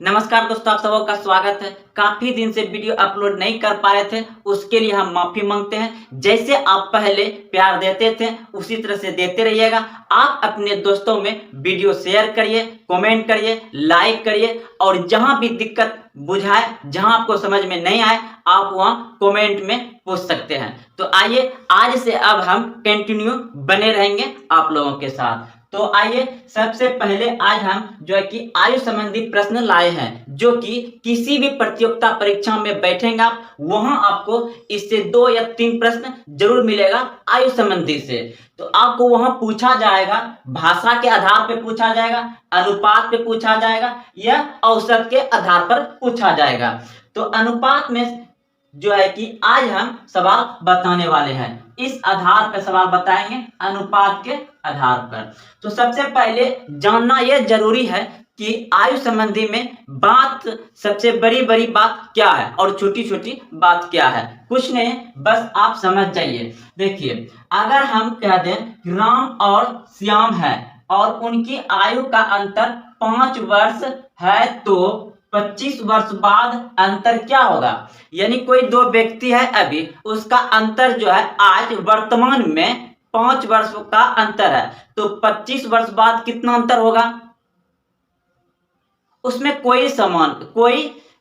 नमस्कार दोस्तों, आप सबों का स्वागत है। काफी दिन से वीडियो अपलोड नहीं कर पा रहे थे, उसके लिए हम माफी मांगते हैं। जैसे आप पहले प्यार देते थे उसी तरह से देते रहिएगा। आप अपने दोस्तों में वीडियो शेयर करिए, कमेंट करिए, लाइक करिए और जहां भी दिक्कत बुझाए, जहां आपको समझ में नहीं आए, आप वहां कमेंट में पूछ सकते हैं। तो आइए आज से अब हम कंटिन्यू बने रहेंगे आप लोगों के साथ। तो आइए सबसे पहले आज हम जो है कि आयु संबंधी प्रश्न लाए हैं, जो कि किसी भी प्रतियोगिता परीक्षा में बैठेंगे आप, वहां आपको इससे 2 या 3 प्रश्न जरूर मिलेगा आयु संबंधी से। तो आपको वहां पूछा जाएगा, भाषा के आधार पर पूछा जाएगा, अनुपात पे पूछा जाएगा या औसत के आधार पर पूछा जाएगा। तो अनुपात में जो है कि आज हम सवाल बताने वाले हैं, इस आधार पर सवाल बताएंगे, अनुपात के आधार पर। तो सबसे पहले जानना यह जरूरी है कि आयु संबंधी में बात, सबसे बड़ी बड़ी बात क्या है और छोटी छोटी बात क्या है। कुछ नहीं, बस आप समझ जाइए। देखिए, अगर हम कह दें राम और श्याम है और उनकी आयु का अंतर 5 वर्ष है, तो 25 वर्ष बाद अंतर क्या होगा। यानी कोई 2 व्यक्ति है, अभी उसका अंतर जो है आज वर्तमान में 5 वर्ष का अंतर है, तो 25 वर्ष बाद कितना अंतर होगा। उसमें कोई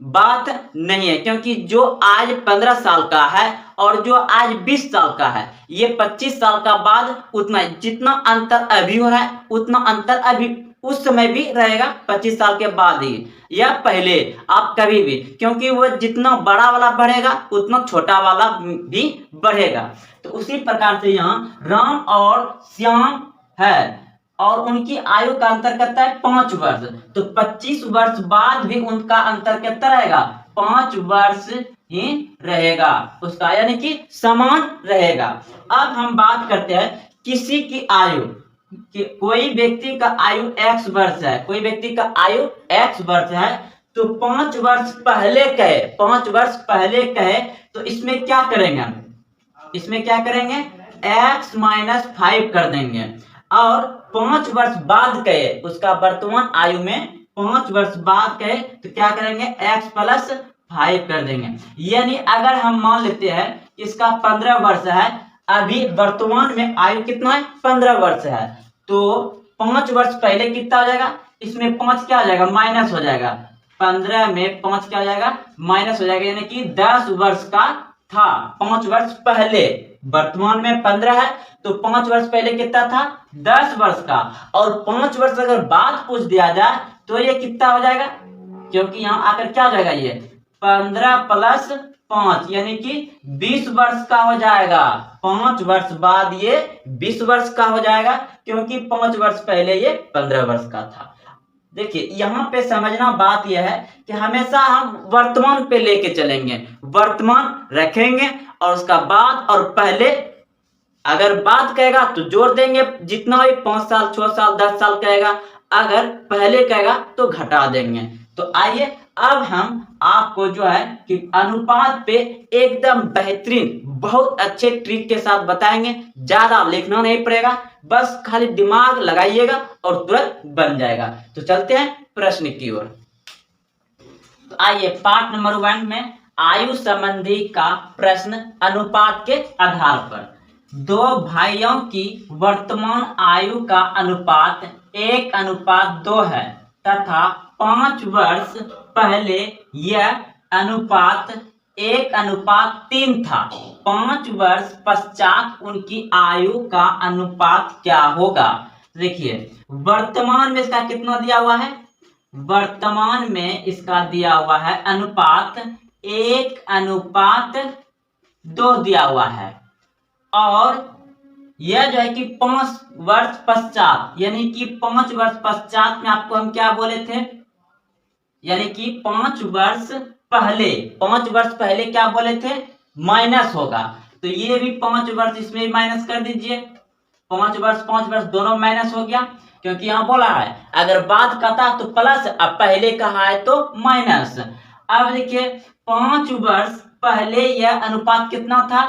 बात नहीं है, क्योंकि जो आज 15 साल का है और जो आज 20 साल का है, ये 25 साल का बाद उतना, जितना अंतर अभी हो रहा है उतना अंतर अभी उस समय भी रहेगा 25 साल के बाद ही, या पहले आप कभी भी, क्योंकि वो जितना बड़ा वाला बढ़ेगा उतना छोटा वाला भी बढ़ेगा। तो उसी प्रकार से यहाँ राम और श्याम है और उनकी आयु का अंतर कितना है 5 वर्ष, तो 25 वर्ष बाद भी उनका अंतर कितना रहेगा 5 वर्ष ही रहेगा उसका, यानी कि समान रहेगा। अब हम बात करते हैं किसी की आयु, कि कोई व्यक्ति का आयु x वर्ष है, कोई व्यक्ति का आयु x वर्ष है, तो 5 वर्ष पहले कहे, 5 वर्ष पहले कहे, तो इसमें क्या करेंगे हम, इसमें क्या करेंगे x माइनस 5 कर देंगे। और 5 वर्ष बाद कहे, उसका वर्तमान आयु में 5 वर्ष बाद कहे, तो क्या करेंगे x प्लस 5 कर देंगे। यानी अगर हम मान लेते हैं इसका 15 वर्ष है, अभी वर्तमान में आयु कितना है 15 वर्ष है, तो 5 वर्ष पहले कितना हो जाएगा, इसमें 5 क्या हो जाएगा माइनस हो जाएगा, 15 में 5 क्या हो जाएगा माइनस हो जाएगा, यानी कि 10 वर्ष का था 5 वर्ष पहले। वर्तमान में 15 है, तो 5 वर्ष पहले कितना था 10 वर्ष का, और 5 वर्ष अगर बाद पूछ दिया जाए तो ये कितना हो जाएगा, क्योंकि यहाँ आकर क्या हो जाएगा, ये 15 प्लस 5 यानी कि 20 वर्ष का हो जाएगा। 5 वर्ष बाद ये 20 वर्ष का हो जाएगा, क्योंकि 5 वर्ष पहले ये 15 वर्ष का था। देखिए, यहाँ पे समझना बात यह है कि हमेशा हम वर्तमान पे लेके चलेंगे, वर्तमान रखेंगे और उसका बाद और पहले, अगर बाद कहेगा तो जोड़ देंगे, जितना भी 5 साल 6 साल 10 साल कहेगा, अगर पहले कहेगा तो घटा देंगे। तो आइए अब हम आपको जो है कि अनुपात पे एकदम बेहतरीन, बहुत अच्छे ट्रिक के साथ बताएंगे। ज्यादा लिखना नहीं पड़ेगा, बस खाली दिमाग लगाइएगा और तुरंत बन जाएगा। तो चलते हैं प्रश्न की ओर। तो आइए पार्ट नंबर 1 में आयु संबंधी का प्रश्न, अनुपात के आधार पर। 2 भाइयों की वर्तमान आयु का अनुपात 1:2 है तथा 5 वर्ष पहले यह अनुपात 1:3 था। 5 वर्ष पश्चात उनकी आयु का अनुपात क्या होगा। देखिए, वर्तमान में इसका कितना दिया हुआ है, वर्तमान में इसका दिया हुआ है अनुपात 1:2 दिया हुआ है, और यह जो है कि 5 वर्ष पश्चात, यानी कि 5 वर्ष पश्चात में आपको हम क्या बोले थे, यानी कि 5 वर्ष पहले, 5 वर्ष पहले क्या बोले थे माइनस होगा, तो ये भी 5 वर्ष इसमें भी माइनस कर दीजिए। 5 वर्ष दोनों माइनस हो गया, क्योंकि यहाँ बोला है अगर बाद का था तो प्लस, अब पहले कहा है तो माइनस। अब देखिए 5 वर्ष पहले यह अनुपात कितना था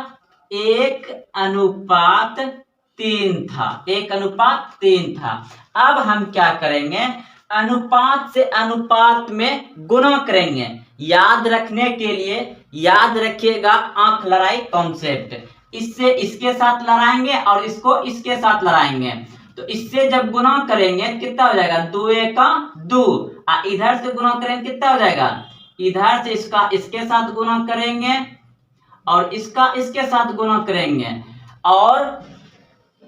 1:3 था, 1:3 था। अब हम क्या करेंगे, अनुपात से अनुपात में गुणा करेंगे। याद रखने के लिए याद रखिएगा आंख लड़ाई कॉन्सेप्ट। इससे इसके साथ लड़ाएंगे और इसको इसके साथ लड़ाएंगे। तो इससे जब गुणा करेंगे कितना हो जाएगा, 2 का 2। इधर से गुणा करेंगे कितना हो जाएगा, इधर से इसका इसके साथ गुणा करेंगे और इसका इसके साथ गुणा करेंगे और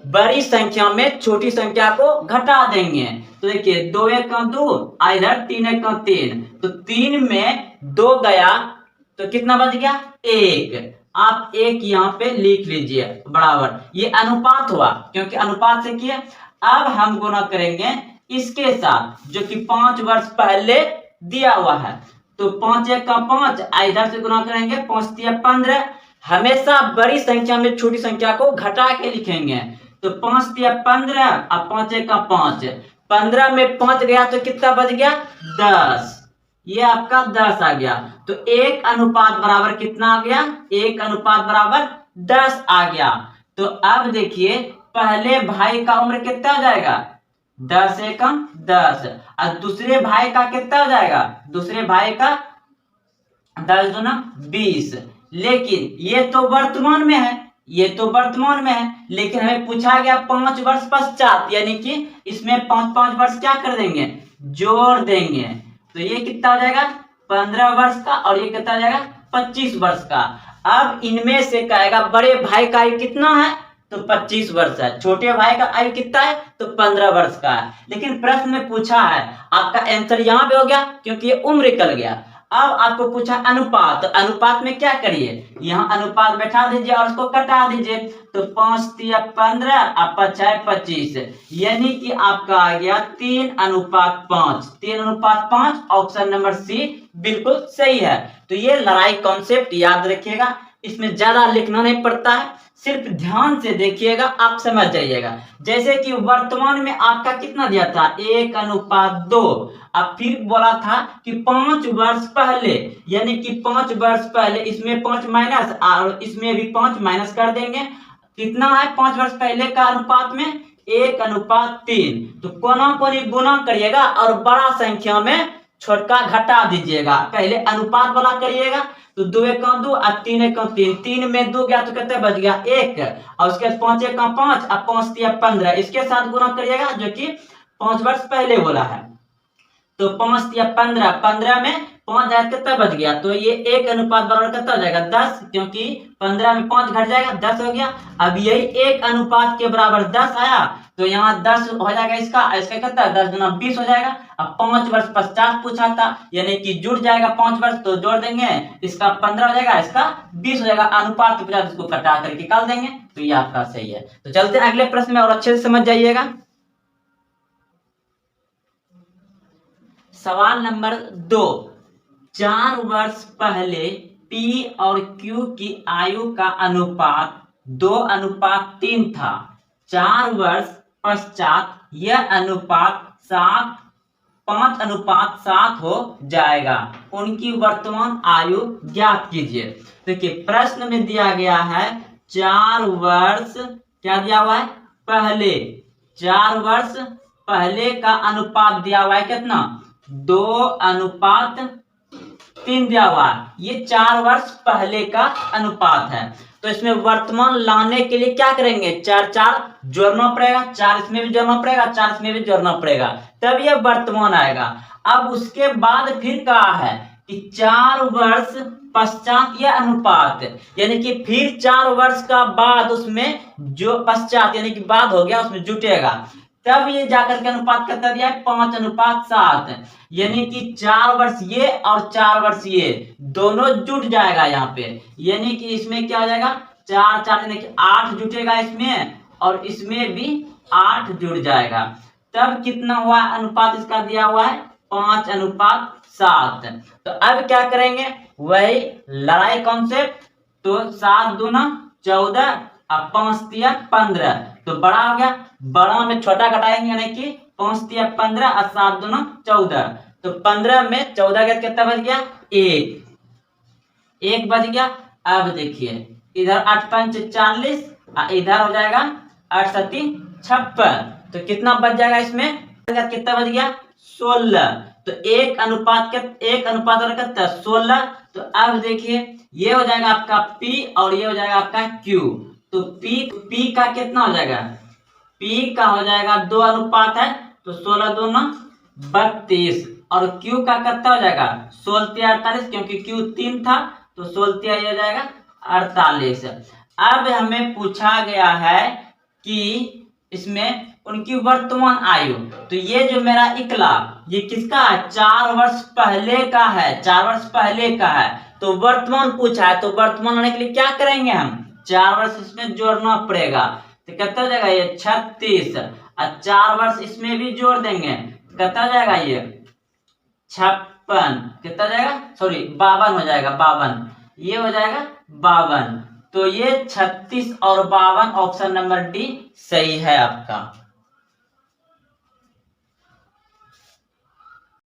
बड़ी संख्या में छोटी संख्या को घटा देंगे। तो देखिए 2 का 2, इधर 3 का 3, तो 3 में 2 गया तो कितना बच गया, 1। आप 1 यहाँ पे लिख लीजिए बराबर, ये अनुपात हुआ क्योंकि अनुपात से किया। अब हम गुणा करेंगे इसके साथ जो कि 5 वर्ष पहले दिया हुआ है। तो 5 1 का 5, इधर से गुणा करेंगे 5 3 15। हमेशा बड़ी संख्या में छोटी संख्या को घटा के लिखेंगे। तो 5 3 15 और 5 1 का 5, 15 में 5 गया तो कितना बच गया, 10। ये आपका 10 आ गया। तो 1 अनुपात बराबर कितना आ गया, 1 अनुपात बराबर 10 आ गया। तो अब देखिए पहले भाई का उम्र कितना हो जाएगा, 10 1 10, और दूसरे भाई का कितना हो जाएगा, दूसरे भाई का 10 दूना 20। लेकिन ये तो वर्तमान में है, ये तो वर्तमान में है, लेकिन हमें पूछा गया 5 वर्ष पश्चात, यानी कि इसमें 5 वर्ष क्या कर देंगे, जोड़ देंगे। तो ये कितना हो जाएगा, 15 वर्ष का, और ये कितना हो जाएगा, 25 वर्ष का। अब इनमें से कहेगा बड़े भाई का आयु कितना है, तो 25 वर्ष है, छोटे भाई का आयु कितना है, तो 15 वर्ष का है। लेकिन प्रश्न में पूछा है, आपका आंसर यहाँ पे हो गया क्योंकि ये उम्र निकल गया। अब आपको पूछा अनुपात, तो अनुपात में क्या करिए, यहाँ अनुपात बैठा दीजिए और उसको कटा दीजिए। तो 5 3 15 और 5 6 25, यानी कि आपका आ गया 3:5। 3:5, ऑप्शन नंबर सी बिल्कुल सही है। तो ये लड़ाई कॉन्सेप्ट याद रखिएगा, इसमें ज्यादा लिखना नहीं पड़ता है, सिर्फ ध्यान से देखिएगा, आप समझ जाइएगा। जैसे कि वर्तमान में आपका कितना दिया था, 1:2। अब फिर बोला था कि 5 वर्ष पहले, यानी कि 5 वर्ष पहले, इसमें 5 माइनस और इसमें भी 5 माइनस कर देंगे। कितना है 5 वर्ष पहले का अनुपात में, 1:3। तो कोना कोनी गुना करिएगा और बड़ा संख्या में छोटका घटा दीजिएगा। पहले अनुपात वाला करिएगा, तो 2 का 2 और 3 का 3, 3 में 2 गया तो कितना बच गया, 1। और उसके बाद 5 का 5 और 5 3 15, इसके साथ गुना करिएगा जो कि 5 वर्ष पहले बोला है। तो 5 3 15, 15 में 5 जाए कितना बच गया, तो ये 1 अनुपात बराबर कितना हो जाएगा, 10, क्योंकि 15 में 5 घट जाएगा, 10 हो गया। अब यही 1 अनुपात के बराबर 10 आया, तो यहाँ 10 हो जाएगा इसका कितना, 10 गुना 20 हो जाएगा। अब 5 वर्ष पश्चात पूछा था, यानी कि जुड़ जाएगा 5 वर्ष, तो जोड़ देंगे, इसका 15 हो जाएगा, इसका 20 हो जाएगा। अनुपात के बजाय इसको कटा कर निकाल देंगे, तो ये आपका सही है। तो चलते हैं अगले प्रश्न में और अच्छे से समझ जाइएगा। सवाल नंबर 2, 4 वर्ष पहले P और Q की आयु का अनुपात 2:3 था। 4 वर्ष पश्चात यह अनुपात 5:7 हो जाएगा। उनकी वर्तमान आयु ज्ञात कीजिए। देखिए प्रश्न में दिया गया है 4 वर्ष, क्या दिया हुआ है, पहले, 4 वर्ष पहले का अनुपात दिया हुआ है कितना, 2:3 दिया हुआ है। ये 4 वर्ष पहले का अनुपात है। तो इसमें वर्तमान लाने के लिए क्या करेंगे, 4 4 जोड़ना पड़ेगा, 4 इसमें भी जोड़ना पड़ेगा, 4 इसमें भी जोड़ना पड़ेगा, तब यह वर्तमान आएगा। अब उसके बाद फिर कहा है कि 4 वर्ष पश्चात यह अनुपात, यानी कि फिर 4 वर्ष का बाद उसमें जो पश्चात यानी कि बाद हो गया उसमें जुटेगा, तब ये जाकर के अनुपात कितना दिया है, 5:7। यानी कि 4 वर्ष ये और 4 वर्ष ये दोनों जुट जाएगा यहाँ पे, यानी कि इसमें क्या हो जाएगा, 4 4 यानी कि 8 जुटेगा इसमें, और इसमें भी 8 जुड़ जाएगा। तब कितना हुआ अनुपात, इसका दिया हुआ है 5:7। तो अब क्या करेंगे, वही लड़ाई कॉन्सेप्ट। तो 7 दूना 14 और 5 3 15, तो बड़ा हो गया, बड़ा में छोटा घटाएंगे, यानी कि 5 3 15 और 7 दूना 14। तो 15 में 14 गया कितना बच गया, 1 बच गया। अब देखिए इधर 8 5 40 और इधर हो जाएगा 8 7 56, तो कितना बच जाएगा, इसमें कितना बच गया, 16। तो एक अनुपात कितना 16। तो अब देखिए ये हो जाएगा आपका P और ये हो जाएगा आपका Q। तो P का कितना हो जाएगा, P का हो जाएगा 2 अनुपात है तो 16 दूना 32। और Q का कितना हो जाएगा 16 तिया 48, क्योंकि Q 3 था तो 16 तिया ये हो जाएगा 48। अब हमें पूछा गया है कि इसमें उनकी वर्तमान आयु। तो ये जो मेरा इकला ये किसका है, 4 वर्ष पहले का है, 4 वर्ष पहले का है। तो वर्तमान पूछा है तो वर्तमान होने के लिए क्या करेंगे हम, 4 वर्ष इसमें जोड़ना पड़ेगा। तो कितना हो जाएगा ये 36 और 4 वर्ष इसमें भी जोड़ देंगे तो कितना हो जाएगा ये 56। कितना हो जाएगा, सॉरी 52 हो जाएगा, 52 ये हो जाएगा 52। तो ये 36 और 52 ऑप्शन नंबर डी सही है आपका।